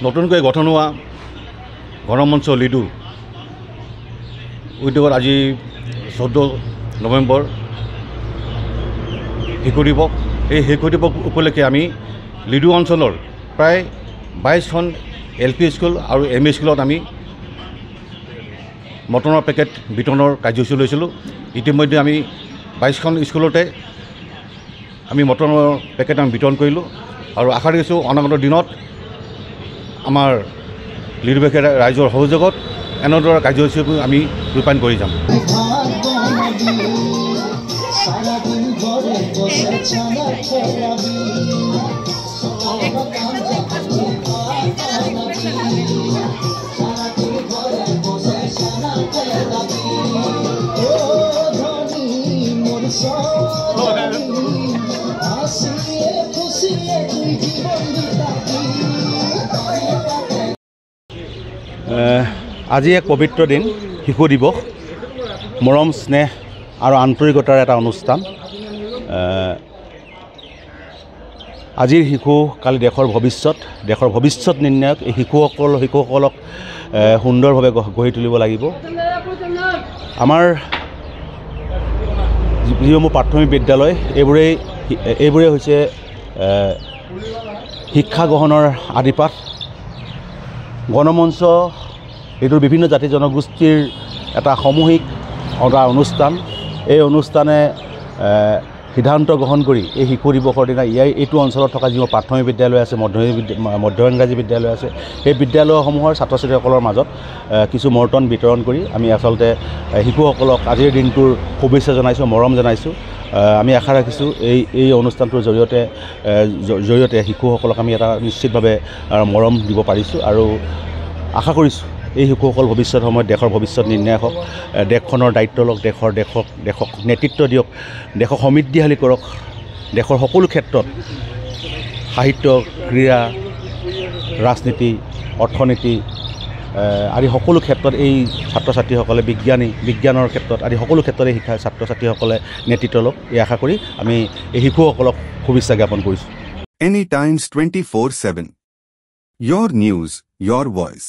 নতুনকৈ গঠন হোৱা গণমঞ্চ লিডু উদ্যোগত আজি 14 নৱেম্বৰ শিশু দিৱস। এই শিশু দিৱস উপলক্ষে আমি লিডু অঞ্চলৰ প্ৰায় 22খন LP স্কুল আৰু ME স্কুলত আমি মটনৰ পেকেট বিতৰণৰ কাৰ্যসূচী লৈছিলোঁ। ইতিমধ্যে আমি 22খন স্কুলতে আমি মটনৰ পেকেট আমি বিতৰণ কৰিলোঁ আৰু আশা ৰাখিছোঁ অনাগত দিনত আমাৰ লিডুবাসী ৰাইজৰ সহযোগত এনেদৰে কাৰ্যসূচী আমি ৰূপায়ণ কৰি যাম। আজি এক পবিত্ৰ দিন, শিশু দিৱস। মৰম স্নেহ আৰু আন্তৰিকতাৰ এটা অনুষ্ঠান। আজিৰ শিশু কালি দেশৰ ভৱিষ্যত নিৰ্ণায়ক। এই শিশুসকলক সুন্দৰভাৱে গঢ়ি তুলিব লাগিব। আমাৰ যিসমূহ প্ৰাথমিক বিদ্যালয় এইবোৰেই হৈছে শিক্ষা গ্ৰহণৰ আদিপাঠ। গণমঞ্চ এইটোৰ বিভিন্ন জাতি জনগোষ্ঠীৰ এটা সামূহিক অনুষ্ঠান। এই অনুষ্ঠানে সিদ্ধান্ত গ্ৰহণ কৰি এই শিশু দিৱসৰ দিনা এইটো অঞ্চলত থকা যিবোৰ প্ৰাথমিক বিদ্যালয় আছে, মধ্য ইংৰাজী বিদ্যালয় আছে, সেই বিদ্যালয়সমূহৰ ছাত্ৰ ছাত্ৰীসকলৰ মাজত কিছু মৰ্টন বিতৰণ কৰি আমি আচলতে শিশুসকলক আজিৰ দিনটোৰ শুভেচ্ছা জনাইছোঁ, মৰম জনাইছোঁ। আমি আশা ৰাখিছোঁ এই অনুষ্ঠানটোৰ জৰিয়তে শিশুসকলক আমি এটা নিশ্চিতভাৱে মৰম দিব পাৰিছোঁ আৰু আশা কৰিছোঁ এই শিশুসকল ভৱিষ্যত সময়ত দেশৰ ভৱিষ্যত নিৰ্ণায়ক হওক, দেশখনৰ দায়িত্ব লওক, দেশক নেতৃত্ব দিয়ক, দেশক সমৃদ্ধিশালী কৰক। দেশৰ সকলো ক্ষেত্ৰত সাহিত্য, ক্ৰীড়া, ৰাজনীতি, অৰ্থনীতি আদি সকলো ক্ষেত্ৰত এই ছাত্ৰ ছাত্ৰীসকলে বিজ্ঞানৰ ক্ষেত্ৰত আদি সকলো ক্ষেত্ৰতে ছাত্ৰ ছাত্ৰীসকলে নেতৃত্ব লওক। এই আশা কৰি আমি এই শিশুসকলক শুভেচ্ছা জ্ঞাপন কৰিছোঁ। Any Times 24/7. Your news, your voice.